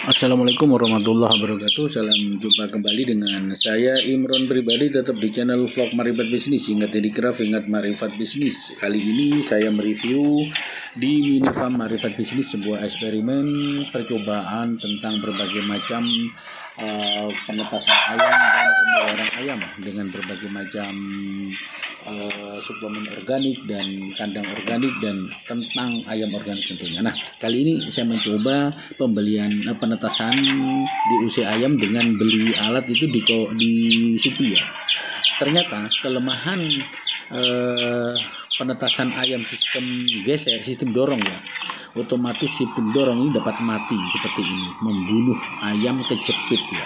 Assalamualaikum warahmatullahi wabarakatuh. Salam jumpa kembali dengan saya Imron pribadi, tetap di channel vlog Marifat Bisnis. Ingat Edikraf, ingat Marifat Bisnis. Kali ini saya mereview di Mini Farm Marifat Bisnis, sebuah eksperimen percobaan tentang berbagai macam penetasan ayam dan pemeliharaan ayam dengan berbagai macam suplemen organik dan kandang organik dan tentang ayam organik tentunya. Nah, kali ini saya mencoba pembelian penetasan di usia ayam dengan beli alat itu di Shopee ya. Ternyata kelemahan penetasan ayam sistem geser, sistem dorong ya, otomatis sistem dorong ini dapat mati seperti ini, membunuh ayam kejepit ya,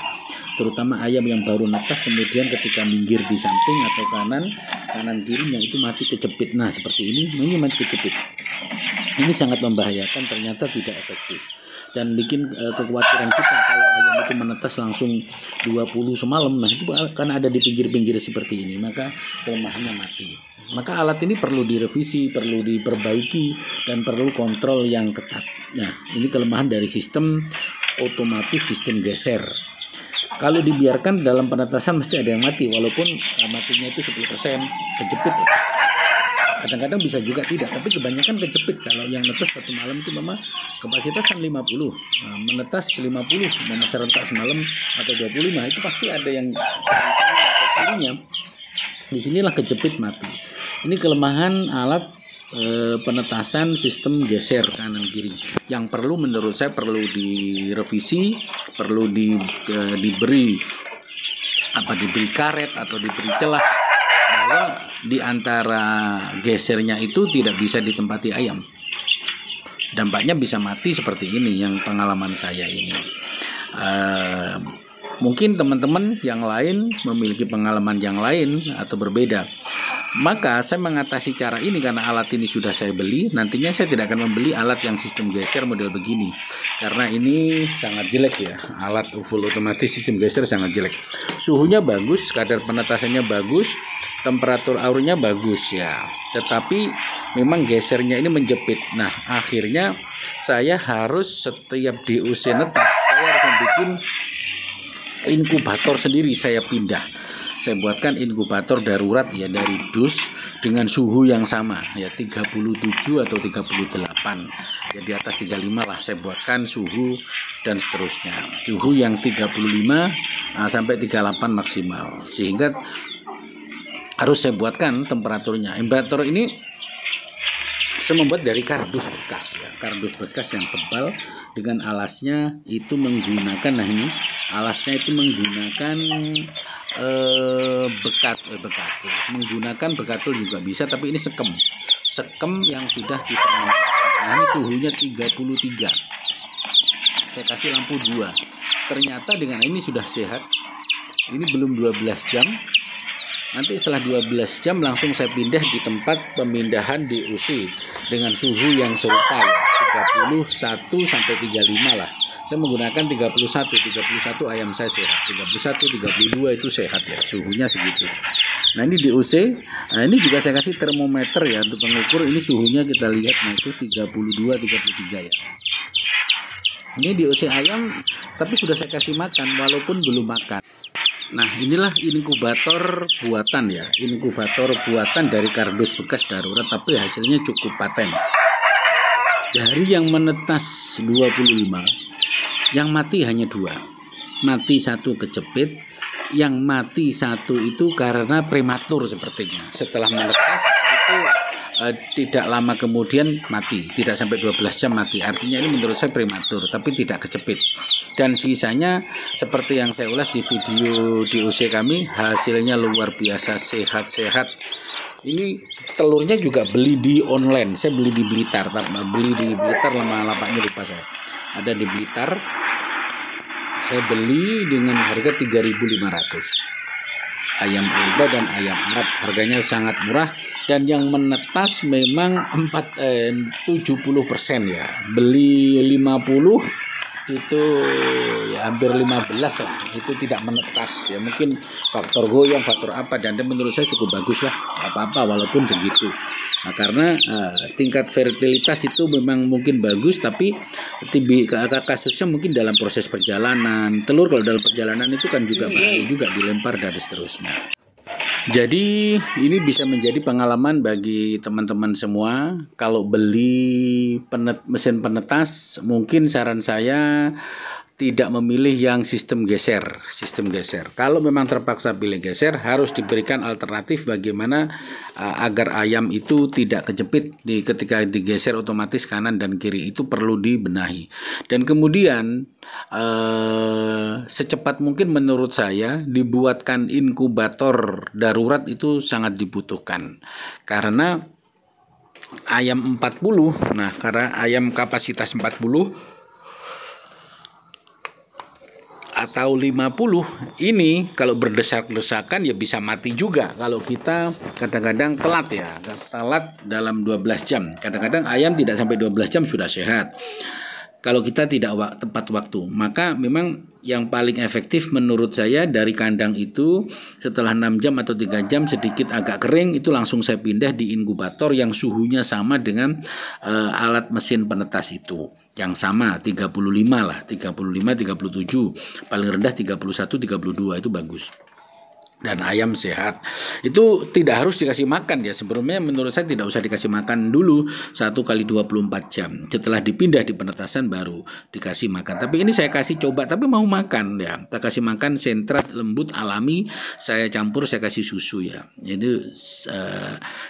terutama ayam yang baru netas kemudian ketika minggir di samping atau kanan kirinya itu mati kejepit. Nah seperti ini mati kejepit. Ini sangat membahayakan, ternyata tidak efektif dan bikin kekhawatiran kita kalau ayam itu menetas langsung 20 semalam. Nah itu karena ada di pinggir-pinggir seperti ini, maka kelemahannya mati. Maka alat ini perlu direvisi, perlu diperbaiki, dan perlu kontrol yang ketat. Nah, ini kelemahan dari sistem otomatis, sistem geser. Kalau dibiarkan dalam penetasan mesti ada yang mati, walaupun matinya itu 10% kejepit. Kadang-kadang bisa juga tidak, tapi kebanyakan kejepit. Kalau yang netas satu malam itu memang kapasitas kan 50, menetas 50, memang serentak semalam atau 25, itu pasti ada yang kirinya. Disinilah kejepit mati. Ini kelemahan alat penetasan sistem geser kanan kiri yang perlu, menurut saya perlu direvisi, perlu diberi karet atau diberi celah bahwa di antara gesernya itu tidak bisa ditempati ayam. Dampaknya bisa mati seperti ini yang pengalaman saya ini. Mungkin teman-teman yang lain memiliki pengalaman yang lain atau berbeda. Maka saya mengatasi cara ini karena alat ini sudah saya beli. Nantinya saya tidak akan membeli alat yang sistem geser model begini, karena ini sangat jelek ya. Alat full otomatis sistem geser sangat jelek. Suhunya bagus, kadar penetasannya bagus, temperatur aurnya bagus ya. Tetapi memang gesernya ini menjepit. Nah akhirnya saya harus setiap DOC netas, saya harus membuat inkubator sendiri. Saya buatkan inkubator darurat ya, dari dus dengan suhu yang sama ya, 37 atau 38 ya, di atas 35 lah saya buatkan suhu, dan seterusnya suhu yang 35 sampai 38 maksimal, sehingga harus saya buatkan temperaturnya. Inkubator ini saya membuat dari kardus bekas ya, kardus bekas yang tebal dengan alasnya itu menggunakan, nah ini alasnya itu menggunakan menggunakan bekatul juga bisa, tapi ini sekem yang sudah difermentasi. Nah ini suhunya 33, saya kasih lampu 2. Ternyata dengan ini sudah sehat. Ini belum 12 jam. Nanti setelah 12 jam langsung saya pindah di tempat pemindahan DOC dengan suhu yang serupa ya, 31 sampai 35 lah. Saya menggunakan 31 ayam saya sehat, 31 32 itu sehat ya, suhunya segitu. Nah ini DOC, nah ini juga saya kasih termometer ya untuk pengukur ini suhunya, kita lihat, nah itu 32 33 ya. Ini DOC ayam tapi sudah saya kasih makan walaupun belum makan. Nah inilah inkubator buatan ya, inkubator buatan dari kardus bekas darurat, tapi hasilnya cukup paten. Dari yang menetas 25, yang mati hanya 2, mati 1 kejepit, yang mati 1 itu karena prematur sepertinya. Setelah menetas itu tidak lama kemudian mati, tidak sampai 12 jam mati. Artinya ini menurut saya prematur, tapi tidak kejepit. Dan sisanya seperti yang saya ulas di video DOC kami, hasilnya luar biasa sehat-sehat. Ini telurnya juga beli di online, saya beli di Blitar, nama lapaknya lupa saya. Ada di Blitar, saya beli dengan harga 3.500. Ayam Elba dan ayam Arab harganya sangat murah, dan yang menetas memang 70% ya. Beli 50 itu ya hampir 15 lah, itu tidak menetas ya. Mungkin faktor goyang, faktor apa, dan menurut saya cukup bagus lah, apa-apa walaupun segitu. Nah, karena tingkat fertilitas itu memang mungkin bagus, tapi kasusnya mungkin dalam proses perjalanan. Telur kalau dalam perjalanan itu kan juga bahaya juga, dilempar dan seterusnya. Jadi ini bisa menjadi pengalaman bagi teman-teman semua. Kalau beli mesin penetas, mungkin saran saya tidak memilih yang sistem geser. Kalau memang terpaksa pilih geser, harus diberikan alternatif bagaimana agar ayam itu tidak kejepit ketika digeser otomatis kanan dan kiri, itu perlu dibenahi. Dan kemudian secepat mungkin menurut saya dibuatkan inkubator darurat itu sangat dibutuhkan. Karena ayam 40, karena ayam kapasitas 40 atau 50 ini kalau berdesak-desakan ya bisa mati juga kalau kita kadang-kadang telat dalam 12 jam. Kadang-kadang ayam tidak sampai 12 jam sudah sehat kalau kita tidak tepat waktu. Maka memang yang paling efektif menurut saya dari kandang itu setelah 6 jam atau 3 jam sedikit agak kering, itu langsung saya pindah di inkubator yang suhunya sama dengan alat mesin penetas itu. Yang sama 35 lah, 35, 37, paling rendah 31, 32 itu bagus. Dan ayam sehat itu tidak harus dikasih makan ya. Sebelumnya menurut saya tidak usah dikasih makan dulu 1 kali 24 jam. Setelah dipindah di penetasan baru dikasih makan. Tapi ini saya kasih coba, tapi mau makan ya. Kita kasih makan sentrat lembut alami, saya campur, saya kasih susu ya. Jadi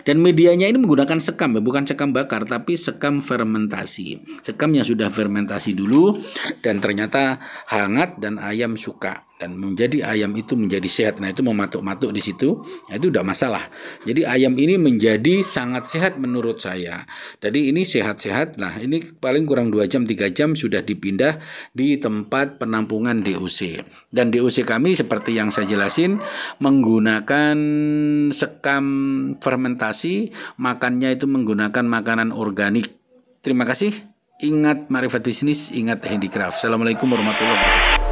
dan medianya ini menggunakan sekam ya, bukan sekam bakar tapi sekam fermentasi. Sekam yang sudah fermentasi dulu dan ternyata hangat dan ayam suka. Dan menjadi ayam itu menjadi sehat. Nah itu mematuk-matuk di situ, nah, itu tidak masalah. Jadi ayam ini menjadi sangat sehat menurut saya. Jadi ini sehat-sehat. Nah ini paling kurang 2 jam 3 jam sudah dipindah di tempat penampungan DOC. Dan DOC kami seperti yang saya jelasin menggunakan sekam fermentasi, makannya itu menggunakan makanan organik. Terima kasih. Ingat Marifat Bisnis, ingat handicraft. Assalamualaikum warahmatullahi wabarakatuh.